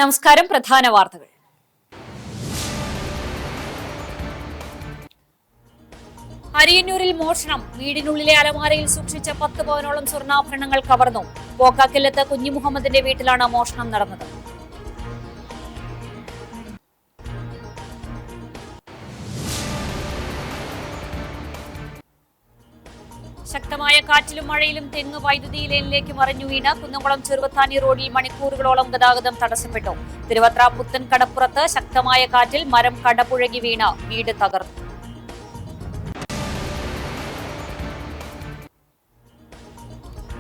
നമസ്കാരം. പ്രധാന വാർത്തകൾ. അരിയന്നൂരിൽ മോഷണം. വീടിനുള്ളിലെ അലമാരയിൽ സൂക്ഷിച്ച 10 പവനോളം സ്വർണ്ണാഭരണങ്ങൾ കവർന്നു. പോക്കാക്കില്ലത്ത് കുഞ്ഞിമുഹമ്മദിന്റെ വീട്ടിലാണ് മോഷണം നടന്നത്. ശക്തമായ കാറ്റിലും മഴയിലും തെങ്ങ് വൈദ്യുതി ലൈനിലേക്ക് മറിഞ്ഞു വീണ് കുന്നംകുളം ചെറുവത്താനി റോഡിൽ മണിക്കൂറുകളോളം ഗതാഗതം തടസ്സപ്പെട്ടു. തിരുവത്ര പുത്തൻ കടപ്പുറത്ത് ശക്തമായ കാറ്റിൽ മരം കടപുഴകി വീണ് വീട് തകർന്നു.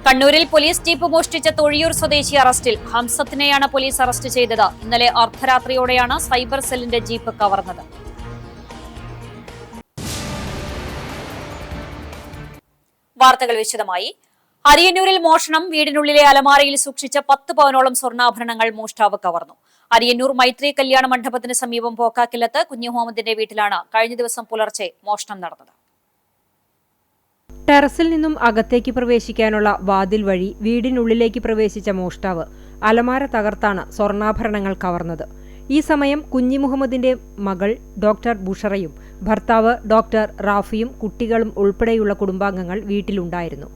കണ്ണൂരിൽ പോലീസ് ജീപ്പ് മോഷ്ടിച്ച തൊഴിയൂർ സ്വദേശി അറസ്റ്റിൽ. ഹംസത്തിനെയാണ് പോലീസ് അറസ്റ്റ് ചെയ്തത്. ഇന്നലെ അർദ്ധരാത്രിയോടെയാണ് സൈബർ സെല്ലിന്റെ ജീപ്പ് കവർന്നത്. വാർത്തകൾ വിശദമായി. അരിയന്നൂരിൽ മോഷണം. വീടിനുള്ളിലെ അലമാരയിൽ സൂക്ഷിച്ച 10 പവനോളം സ്വർണ്ണാഭരണങ്ങൾ മോഷ്ടാവ് കവർന്നു. അരിയന്നൂർ മൈത്രി കല്യാണ മണ്ഡപത്തിന് സമീപം പോക്കാക്കില്ലത്ത് കുഞ്ഞിമുഹമ്മദിന്റെ വീട്ടിലാണ് കഴിഞ്ഞ ദിവസം പുലർച്ചെ മോഷണം നടന്നത്. ടെറസിൽ നിന്നും അകത്തേക്ക് പ്രവേശിക്കാനുള്ള വാതിൽ വഴി വീടിനുള്ളിലേക്ക് പ്രവേശിച്ച മോഷ്ടാവ് അലമാര തകർത്താണ് സ്വർണ്ണാഭരണങ്ങൾ കവർന്നത്. ഈ സമയം കുഞ്ഞിമുഹമ്മദിന്റെ മകൾ ഡോക്ടർ ബുഷറയും ഭർത്താവ് ഡോക്ടർ റാഫിയും കുട്ടികളും ഉൾപ്പെടെയുള്ള കുടുംബാംഗങ്ങൾ വീട്ടിലുണ്ടായിരുന്നു.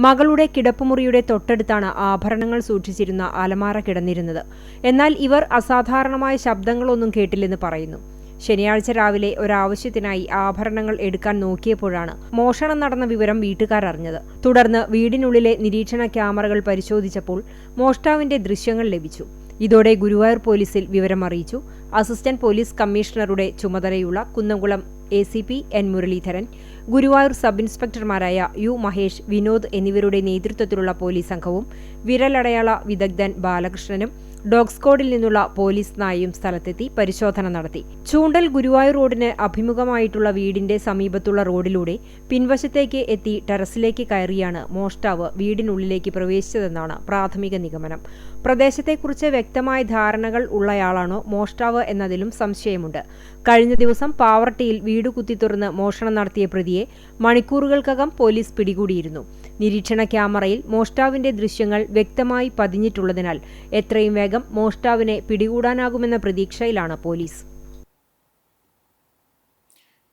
മകളുടെ കിടപ്പുമുറിയുടെ തൊട്ടടുത്താണ് ആഭരണങ്ങൾ സൂക്ഷിച്ചിരുന്ന അലമാര കിടന്നിരുന്നത്. എന്നാൽ ഇവർ അസാധാരണമായ ശബ്ദങ്ങളൊന്നും കേട്ടില്ലെന്ന് പറയുന്നു. ശനിയാഴ്ച രാവിലെ ഒരാവശ്യത്തിനായി ആഭരണങ്ങൾ എടുക്കാൻ നോക്കിയപ്പോഴാണ് മോഷണം നടന്ന വിവരം വീട്ടുകാർ അറിഞ്ഞത്. തുടർന്ന് വീടിനുള്ളിലെ നിരീക്ഷണ ക്യാമറകൾ പരിശോധിച്ചപ്പോൾ മോഷ്ടാവിന്റെ ദൃശ്യങ്ങൾ ലഭിച്ചു. ഇതോടെ ഗുരുവായൂർ പോലീസിൽ വിവരമറിയിച്ചു. അസിസ്റ്റന്റ് പോലീസ് കമ്മീഷണറുടെ ചുമതലയുള്ള Kunnamkulam ACP N Muraleedharan, Guruvayur sub ഇൻസ്പെക്ടർമാരായ U മഹേഷ്, വിനോദ് എന്നിവരുടെ നേതൃത്വത്തിലുള്ള പോലീസ് സംഘവും വിരലടയാള വിദഗ്ധൻ ബാലകൃഷ്ണനും ഡോഗ് സ്ക്വാഡിൽ നിന്നുള്ള പോലീസ് നായയും സ്ഥലത്തെത്തി പരിശോധന നടത്തി. ചൂണ്ടൽ ഗുരുവായൂർ റോഡിന് അഭിമുഖമായിട്ടുള്ള വീടിന്റെ സമീപത്തുള്ള റോഡിലൂടെ പിൻവശത്തേക്ക് എത്തി ടെറസിലേക്ക് കയറിയാണ് മോഷ്ടാവ് വീടിനുള്ളിലേക്ക് പ്രവേശിച്ചതെന്നാണ് പ്രാഥമിക നിഗമനം. പ്രദേശത്തെക്കുറിച്ച് വ്യക്തമായ ധാരണകൾ ഉള്ളയാളാണോ മോഷ്ടാവ് എന്നതിലും സംശയമുണ്ട്. കഴിഞ്ഞ ദിവസം പാവർട്ടിയിൽ വീട് കുത്തിത്തുറന്ന് മോഷണം നടത്തിയ പ്രതിയെ മണിക്കൂറുകൾക്കകം പോലീസ് പിടികൂടിയിരുന്നു. നിരീക്ഷണ ക്യാമറയിൽ മോഷ്ടാവിന്റെ ദൃശ്യങ്ങൾ വ്യക്തമായി പതിഞ്ഞിട്ടുള്ളതിനാൽ എത്രയും വേഗം മോഷ്ടാവിനെ പിടികൂടാനാകുമെന്ന പ്രതീക്ഷയിലാണ് പോലീസ്.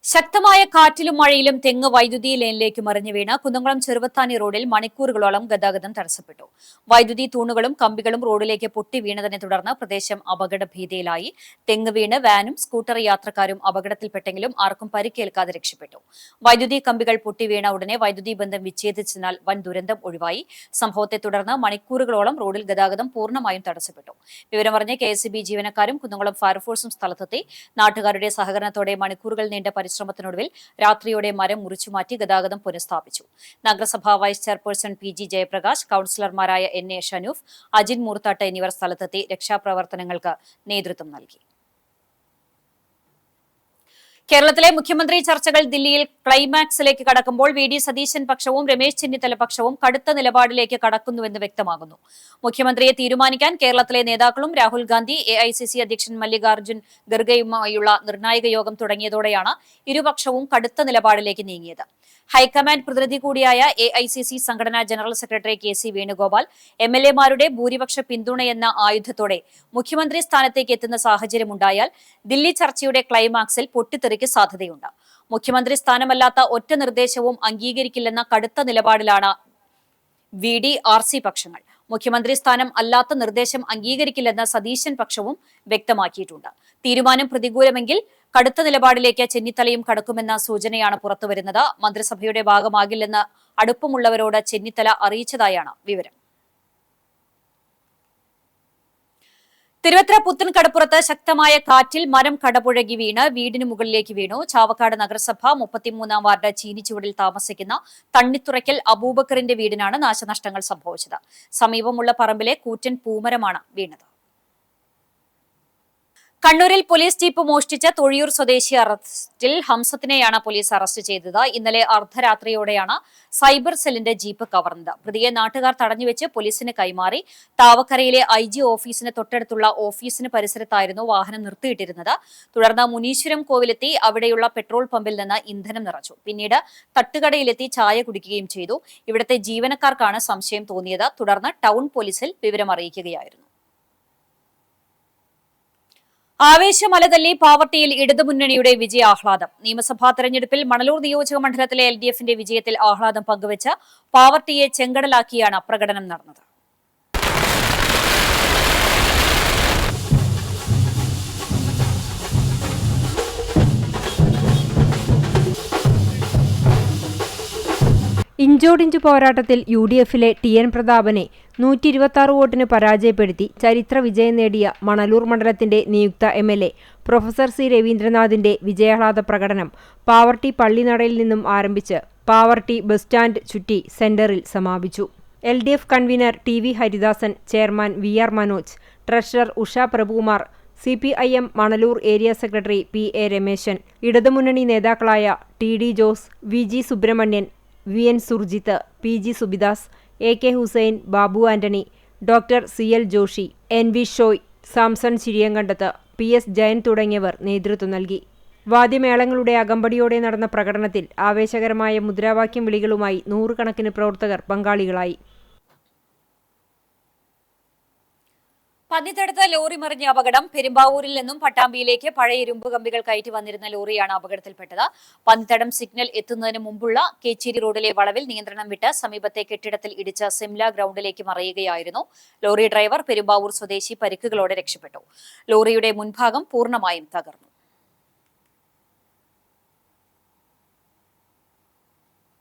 ശക്തമായ കാറ്റിലും മഴയിലും തെങ്ങ് വൈദ്യുതി ലൈനിലേക്ക് മറിഞ്ഞു വീണ് കുന്നംകുളം ചെറുവത്താനി റോഡിൽ മണിക്കൂറുകളോളം ഗതാഗതം തടസ്സപ്പെട്ടു. വൈദ്യുതി തൂണുകളും കമ്പികളും റോഡിലേക്ക് പൊട്ടി വീണതിനെ തുടർന്ന് പ്രദേശം അപകടഭീതിയിലായി. തെങ്ങ് വീണ് വാനും സ്കൂട്ടർ യാത്രക്കാരും അപകടത്തിൽപ്പെട്ടെങ്കിലും ആർക്കും പരിക്കേൽക്കാതെ രക്ഷപ്പെട്ടു. വൈദ്യുതി കമ്പികൾ പൊട്ടി വീണ ഉടനെ വൈദ്യുതി ബന്ധം വിച്ഛേദിച്ചതിനാൽ വൻ ദുരന്തം ഒഴിവായി. സംഭവത്തെ തുടർന്ന് മണിക്കൂറുകളോളം റോഡിൽ ഗതാഗതം പൂർണ്ണമായും തടസ്സപ്പെട്ടു. വിവരമറിഞ്ഞ് KSB ജീവനക്കാരും കുന്നംകുളം ഫയർഫോഴ്സും സ്ഥലത്തെത്തി. നാട്ടുകാരുടെ സഹകരണത്തോടെ മണിക്കൂറുകൾ നീണ്ട ശ്രമത്തിനൊടുവിൽ രാത്രിയോടെ മരം മുറിച്ചുമാറ്റി ഗതാഗതം പുനഃസ്ഥാപിച്ചു. നഗരസഭാ വൈസ് ചെയർപേഴ്സൺ PG ജയപ്രകാശ്, കൌൺസിലർമാരായ NA ഷനൂഫ്, അജിൻ മൂർത്താട്ട് എന്നിവർ സ്ഥലത്തെത്തി രക്ഷാപ്രവർത്തനങ്ങൾക്ക് നേതൃത്വം നൽകി. കേരളത്തിലെ മുഖ്യമന്ത്രി ചർച്ചകൾ ദില്ലിയിൽ ക്ലൈമാക്സിലേക്ക് കടക്കുമ്പോൾ VD സതീശൻ പക്ഷവും രമേശ് ചെന്നിത്തല പക്ഷവും കടുത്ത നിലപാടിലേക്ക് കടക്കുന്നുവെന്ന് വ്യക്തമാകുന്നു. മുഖ്യമന്ത്രിയെ തീരുമാനിക്കാൻ കേരളത്തിലെ നേതാക്കളും രാഹുൽ ഗാന്ധി, AICC അധ്യക്ഷൻ മല്ലികാർജ്ജുൻ ഖർഗെയുമായുള്ള നിർണായക യോഗം തുടങ്ങിയതോടെയാണ് ഇരുപക്ഷവും കടുത്ത നിലപാടിലേക്ക് നീങ്ങിയത്. ഹൈക്കമാൻഡ് പ്രതിനിധി കൂടിയായ AICC സംഘടനാ ജനറൽ സെക്രട്ടറി KC വേണുഗോപാൽ MLA-മാരുടെ ഭൂരിപക്ഷ പിന്തുണയെന്ന ആയുധത്തോടെ മുഖ്യമന്ത്രി സ്ഥാനത്തേക്ക് എത്തുന്ന സാഹചര്യമുണ്ടായാൽ ദില്ലി ചർച്ചയുടെ ക്ലൈമാക്സിൽ പൊട്ടിത്തെറിക്ക് സാധ്യതയുണ്ട്. മുഖ്യമന്ത്രി സ്ഥാനമല്ലാത്ത ഒറ്റ നിർദ്ദേശവും അംഗീകരിക്കില്ലെന്ന കടുത്ത നിലപാടിലാണ് VD-RC പക്ഷങ്ങൾ. മുഖ്യമന്ത്രി സ്ഥാനം അല്ലാത്ത നിർദ്ദേശം അംഗീകരിക്കില്ലെന്ന് സതീശൻ പക്ഷവും വ്യക്തമാക്കിയിട്ടുണ്ട്. തീരുമാനം പ്രതികൂലമെങ്കിൽ കടുത്ത നിലപാടിലേക്ക് ചെന്നിത്തലയും കടക്കുമെന്ന സൂചനയാണ് പുറത്തുവരുന്നത്. മന്ത്രിസഭയുടെ ഭാഗമാകില്ലെന്ന് അടുപ്പമുള്ളവരോട് ചെന്നിത്തല അറിയിച്ചതായാണ് വിവരം. തിരുവത്ര പുത്തൻ കടപ്പുറത്ത് ശക്തമായ കാറ്റിൽ മരം കടപുഴകി വീണ് വീടിന് മുകളിലേക്ക് വീണു. ചാവക്കാട് നഗരസഭ 33-ാം വാർഡ് ചീനിച്ചുവടിൽ താമസിക്കുന്ന തണ്ണിത്തുറയ്ക്കൽ അബൂബക്കറിന്റെ വീടിനാണ് നാശനഷ്ടങ്ങൾ സംഭവിച്ചത്. സമീപമുള്ള പറമ്പിലെ കൂറ്റൻ പൂമരമാണ് വീണത്. കണ്ണൂരിൽ പോലീസ് ജീപ്പ് മോഷ്ടിച്ച തൊഴിയൂർ സ്വദേശി അറസ്റ്റിൽ. ഹംസത്തിനെയാണ് പോലീസ് അറസ്റ്റ് ചെയ്തത്. ഇന്നലെ അർദ്ധരാത്രിയോടെയാണ് സൈബർ സെല്ലിന്റെ ജീപ്പ് കവർന്നത്. പ്രതിയെ നാട്ടുകാർ തടഞ്ഞുവെച്ച് പോലീസിന് കൈമാറി. താവക്കരയിലെ IG ഓഫീസിന് തൊട്ടടുത്തുള്ള ഓഫീസിന് പരിസരത്തായിരുന്നു വാഹനം നിർത്തിയിട്ടിരുന്നത്. തുടർന്ന് മുനീശ്വരം കോവിലെത്തി അവിടെയുള്ള പെട്രോൾ പമ്പിൽ നിന്ന് ഇന്ധനം നിറച്ചു. പിന്നീട് തട്ടുകടയിലെത്തി ചായ കുടിക്കുകയും ചെയ്തു. ഇവിടുത്തെ ജീവനക്കാർക്കാണ് സംശയം തോന്നിയത്. തുടർന്ന് ടൗൺ പോലീസിൽ വിവരമറിയിക്കുകയായിരുന്നു. ആവേശമലതല്ലി പാവർട്ടിയിൽ ഇടതുമുന്നണിയുടെ വിജയാഹ്ലാദം. നിയമസഭാ തെരഞ്ഞെടുപ്പിൽ മണലൂർ നിയോജക മണ്ഡലത്തിലെ LDFന്റെ വിജയത്തിൽ ആഹ്ലാദം പങ്കുവച്ച് പാവർട്ടിയെ ചെങ്കടലാക്കിയാണ് പ്രകടനം നടന്നത്. ഇഞ്ചോടിഞ്ച് പോരാട്ടത്തിൽ UDFിലെ TN പ്രതാപനെ 126 വോട്ടിന് പരാജയപ്പെടുത്തി ചരിത്ര വിജയം നേടിയ മണലൂർ മണ്ഡലത്തിന്റെ നിയുക്ത MLA പ്രൊഫസർ C രവീന്ദ്രനാഥിന്റെ വിജയാഹ്ലാദ പ്രകടനം പാവർട്ടി പള്ളിനടയിൽ നിന്നും ആരംഭിച്ച് പാവർട്ടി ബസ് സ്റ്റാൻഡ് ചുറ്റി സെന്ററിൽ സമാപിച്ചു. LDF convener TV Haridasan, chairman VR Manoj, treasurer Usha Prabhukumar, CPIM Manalur area secretary PA Rameshan, ഇടതുമുന്നണി നേതാക്കളായ TD Jose, VG Subrahmanian, VN Surjith, PG Subidas, AK Hussain, Babu Antony, doctor CL Joshi, NV Shoy, Samson Chiriyankandath, PS Jayan തുടങ്ങിയവർ നേതൃത്വം നൽകി. വാദ്യമേളങ്ങളുടെ അകമ്പടിയോടെ നടന്ന പ്രകടനത്തിൽ ആവേശകരമായ മുദ്രാവാക്യം വിളികളുമായി നൂറുകണക്കിന് പ്രവർത്തകർ പങ്കാളികളായി. പന്നിത്തടത്ത് ലോറി മറിഞ്ഞ അപകടം. പെരുമ്പാവൂരിൽ നിന്നും പട്ടാമ്പിയിലേക്ക് പഴയ ഇരുമ്പ് കമ്പികൾ കയറ്റി വന്നിരുന്ന ലോറിയാണ് അപകടത്തിൽപ്പെട്ടത്. പന്നിത്തടം സിഗ്നൽ എത്തുന്നതിന് മുമ്പുള്ള കേച്ചേരി റോഡിലെ വളവിൽ നിയന്ത്രണം വിട്ട് സമീപത്തെ കെട്ടിടത്തിൽ ഇടിച്ച് സിംല ഗ്രൗണ്ടിലേക്ക് മറിയുകയായിരുന്നു. ലോറി ഡ്രൈവർ പെരുമ്പാവൂർ സ്വദേശി പരിക്കുകളോടെ രക്ഷപ്പെട്ടു. ലോറിയുടെ മുൻഭാഗം പൂർണ്ണമായും തകർന്നു.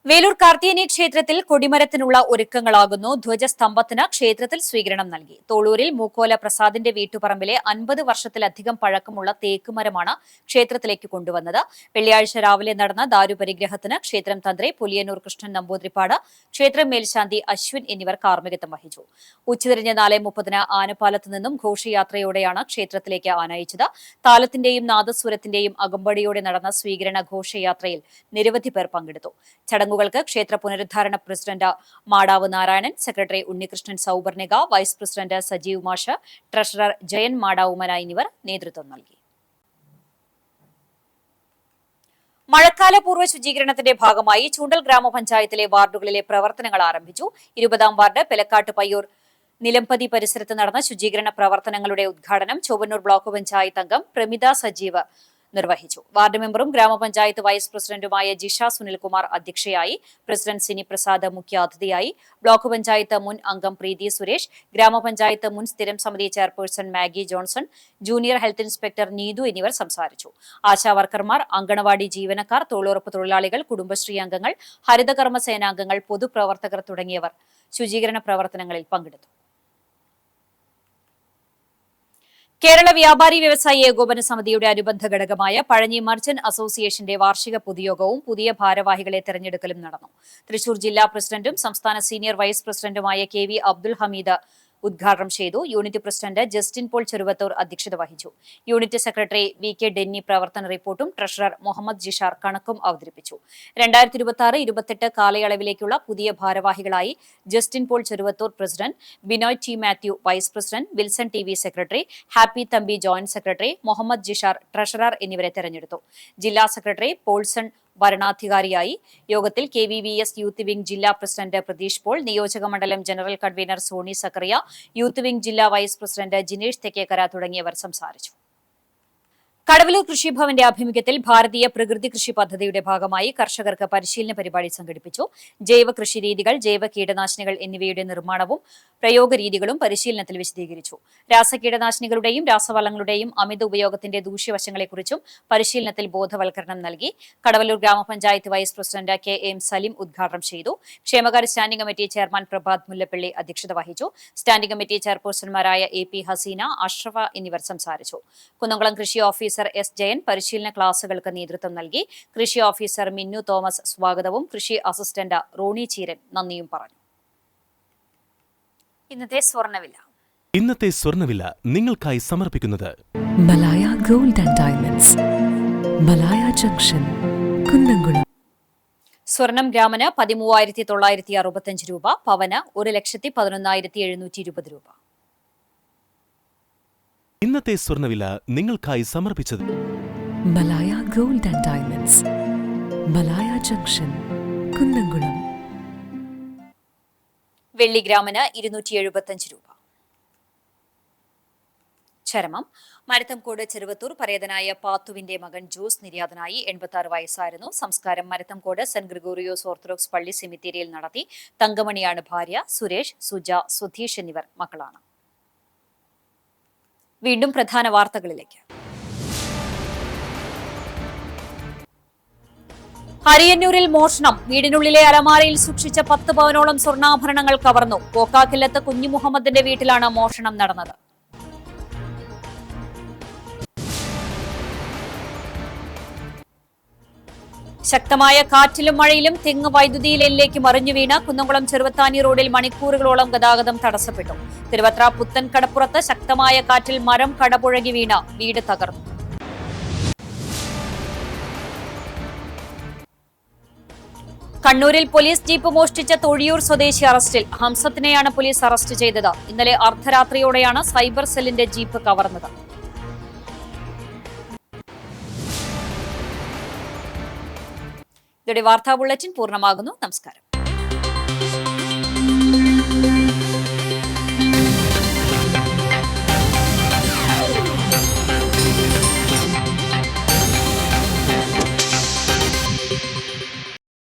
വേലൂർ കാർത്തിയനി ക്ഷേത്രത്തിൽ കൊടിമരത്തിനുള്ള ഒരുക്കങ്ങളാകുന്നു. ധ്വജസ്തംഭത്തിന് ക്ഷേത്രത്തിൽ സ്വീകരണം നൽകി. തോളൂരിൽ മൂക്കോല പ്രസാദിന്റെ വീട്ടുപറമ്പിലെ 50 വർഷത്തിലധികം പഴക്കമുള്ള തേക്കുമരമാണ് ക്ഷേത്രത്തിലേക്ക് കൊണ്ടുവന്നത്. വെള്ളിയാഴ്ച രാവിലെ നടന്ന ദാരുപരിഗ്രഹത്തിന് ക്ഷേത്രം തന്ത്രി പുലിയന്നൂർ കൃഷ്ണൻ നമ്പൂതിരിപ്പാട്, ക്ഷേത്രം മേൽശാന്തി അശ്വിൻ എന്നിവർ കാർമ്മികത്വം വഹിച്ചു. ഉച്ചതിരിഞ്ഞ് 4:30 ആനപ്പാലത്ത് നിന്നും ഘോഷയാത്രയോടെയാണ് ക്ഷേത്രത്തിലേക്ക് ആനയിച്ചത്. താലത്തിന്റെയും നാദസ്വരത്തിന്റെയും അകമ്പടിയോടെ നടന്ന സ്വീകരണ ഘോഷയാത്രയിൽ നിരവധി പേർ പങ്കെടുത്തു. ചടങ്ങുകൾക്ക് ക്ഷേത്ര പുനരുദ്ധാരണ president Madavu Narayanan, secretary Unnikrishnan Sauvarnika, vice president Sajeev മാഷ്, ട്രഷറർ ജയൻ മാടാവുമന എന്നിവർ നേതൃത്വം നൽകി. മഴക്കാലപൂർവ്വ ശുചീകരണത്തിന്റെ ഭാഗമായി ചൂണ്ടൽ ഗ്രാമപഞ്ചായത്തിലെ വാർഡുകളിലെ പ്രവർത്തനങ്ങൾ ആരംഭിച്ചു. 20-ാം വാർഡ് പെലക്കാട്ട് പയ്യൂർ നിലംപതി പരിസരത്ത് നടന്ന ശുചീകരണ പ്രവർത്തനങ്ങളുടെ ഉദ്ഘാടനം ചൊവ്വന്നൂർ ബ്ലോക്ക് പഞ്ചായത്ത് അംഗം പ്രമിത സജീവ് നിർവഹിച്ചു. വാർഡ് മെമ്പറും ഗ്രാമപഞ്ചായത്ത് വൈസ് പ്രസിഡന്റുമായ ജിഷ സുനിൽകുമാർ അധ്യക്ഷയായി. പ്രസിഡന്റ് സിനി പ്രസാദ് മുഖ്യാതിഥിയായി. ബ്ലോക്ക് പഞ്ചായത്ത് മുൻ അംഗം പ്രീതി സുരേഷ്, ഗ്രാമപഞ്ചായത്ത് മുൻ സ്ഥിരം സമിതി chairperson Maggi Johnson, junior health inspector Neethu എന്നിവർ സംസാരിച്ചു. ആശാവർക്കർമാർ, അങ്കണവാടി ജീവനക്കാർ, തൊഴിലുറപ്പ് തൊഴിലാളികൾ, കുടുംബശ്രീ അംഗങ്ങൾ, ഹരിതകർമ്മ സേനാംഗങ്ങൾ, പൊതുപ്രവർത്തകർ തുടങ്ങിയവർ ശുചീകരണ പ്രവർത്തനങ്ങളിൽ പങ്കെടുത്തു. കേരള വ്യാപാരി വ്യവസായി ഏകോപന സമിതിയുടെ അനുബന്ധ ഘടകമായ പഴഞ്ഞി മർച്ചന്റ് അസോസിയേഷന്റെ വാർഷിക പൊതുയോഗവും പുതിയ ഭാരവാഹികളെ തെരഞ്ഞെടുക്കലും നടന്നു. തൃശൂർ ജില്ലാ പ്രസിഡന്റും സംസ്ഥാന സീനിയർ വൈസ് പ്രസിഡന്റുമായ KV അബ്ദുൽ ഹമീദ് ഉദ്ഘാടനം ചെയ്തു. Unit president Justin Paul Cheruvathur അധ്യക്ഷത വഹിച്ചു. യൂണിറ്റ് സെക്രട്ടറി VK ഡെന്നി പ്രവർത്തന റിപ്പോർട്ടും ട്രഷറർ മുഹമ്മദ് ജിഷാർ കണക്കും അവതരിപ്പിച്ചു. 2026-28 കാലയളവിലേക്കുള്ള പുതിയ ഭാരവാഹികളായി Justin Paul Cheruvathur president, Binoy T Mathew vice president, Wilson TV secretary, Happy Thampi joint secretary, Muhammad Jishar treasurer എന്നിവരെ തെരഞ്ഞെടുത്തു. ജില്ലാ സെക്രട്ടറി പോൾസൺ ഭരണാധികാരിയായി. യോഗത്തിൽ KVVS യൂത്ത് വിംഗ് ജില്ലാ പ്രസിഡന്റ് പ്രതീഷ് പോൾ, നിയോജക മണ്ഡലം general convener Soni Zachariah, youth wing ജില്ലാ വൈസ് പ്രസിഡന്റ് ജിനേഷ് തെക്കേക്കര തുടങ്ങിയവർ സംസാരിച്ചു. കടവലൂർ കൃഷിഭവന്റെ ആഭിമുഖ്യത്തിൽ ഭാരതീയ പ്രകൃതി കൃഷി പദ്ധതിയുടെ ഭാഗമായി കർഷകർക്ക് പരിശീലന പരിപാടി സംഘടിപ്പിച്ചു. ജൈവ കൃഷി രീതികൾ, ജൈവ കീടനാശിനികൾ എന്നിവയുടെ നിർമ്മാണവും പ്രയോഗ രീതികളും പരിശീലനത്തിൽ വിശദീകരിച്ചു. രാസകീടനാശിനികളുടെയും രാസവളങ്ങളുടെയും അമിത ഉപയോഗത്തിന്റെ ദൂഷ്യവശങ്ങളെക്കുറിച്ചും പരിശീലനത്തിൽ ബോധവൽക്കരണം നൽകി. കടവലൂർ ഗ്രാമപഞ്ചായത്ത് വൈസ് പ്രസിഡന്റ് KM സലിം ഉദ്ഘാടനം ചെയ്തു. ക്ഷേമകാര്യ standing committee chairman Prabhath Mullappally അധ്യക്ഷത വഹിച്ചു. സ്റ്റാൻഡിംഗ് കമ്മിറ്റി ചെയർപേഴ്സൺമാരായ AP ഹസീന, അഷ്റഫ എന്നിവർ സംസാരിച്ചു. കുന്നംകുളം കൃഷി ഓഫീസർ S ജയൻ പരിശീലന ക്ലാസുകൾക്ക് നേതൃത്വം നൽകി. കൃഷി ഓഫീസർ മിന്നു തോമസ് സ്വാഗതവും കൃഷി അസിസ്റ്റന്റ് റോണി ചീരൻ നന്ദിയും പറഞ്ഞു. ഇന്നത്തെ സ്വർണ്ണവില നിങ്ങൾക്കായി സമർപ്പിക്കുന്നത് Malaya gold and diamonds, Malaya junction, Kunnamkulam. സ്വർണം ഗ്രാമിന് 13,965 രൂപ, പവന് 1,11,720 രൂപ. ഇന്നത്തെ സ്വർണ്ണവില നിങ്ങൾക്കായി സമർപ്പിച്ചത് Malaya gold and diamonds, Malaya junction, Kunnamkulam. വെള്ളി ഗ്രാമിന് 275 രൂപ. ചരമം. മരത്തംകോട് ചെറുവത്തൂർ പരേതനായ പാത്തുവിന്റെ മകൻ ജോസ് നിര്യാതനായി. 86 വയസ്സായിരുന്നു. സംസ്കാരം മരത്തംകോട് സെന്റ് ഗ്രിഗോറിയോസ് ഓർത്തഡോക്സ് പള്ളി സെമിത്തേരിയിൽ നടത്തി. തങ്കമണിയാണ് ഭാര്യ. സുരേഷ്, സുജ, സുധീഷ് എന്നിവർ മക്കളാണ്. വീണ്ടും പ്രധാന വാർത്തകളിലേക്ക്. ഹരിയന്നൂരിൽ മോഷണം. വീടിനുള്ളിലെ അലമാരയിൽ സൂക്ഷിച്ച 10 പവനോളം സ്വർണ്ണാഭരണങ്ങൾ കവർന്നു. കോക്കാക്കില്ലത്ത് കുഞ്ഞുമുഹമ്മദിന്റെ വീട്ടിലാണ് മോഷണം നടന്നത്. ശക്തമായ കാറ്റിലും മഴയിലും തെങ്ങ് വൈദ്യുതി ലൈനിലേക്ക് മറിഞ്ഞു വീണ് കുന്നംകുളം ചെറുവത്താനി റോഡിൽ മണിക്കൂറുകളോളം ഗതാഗതം തടസ്സപ്പെട്ടു. തിരുവത്ര പുത്തൻ കടപ്പുറത്ത് ശക്തമായ കാറ്റിൽ മരം കടപുഴകി വീണ് വീട് തകർന്നു. കണ്ണൂരിൽ പോലീസ് ജീപ്പ് മോഷ്ടിച്ച തൊഴിയൂർ സ്വദേശി അറസ്റ്റിൽ. ഹംസത്തിനെയാണ് പോലീസ് അറസ്റ്റ് ചെയ്തത്. ഇന്നലെ അർദ്ധരാത്രിയോടെയാണ് സൈബർ സെല്ലിന്റെ ജീപ്പ് കവർന്നത്. ഇതോടെ വാർത്താ ബുള്ളറ്റിൻ പൂർണ്ണമാകുന്നു. നമസ്കാരം.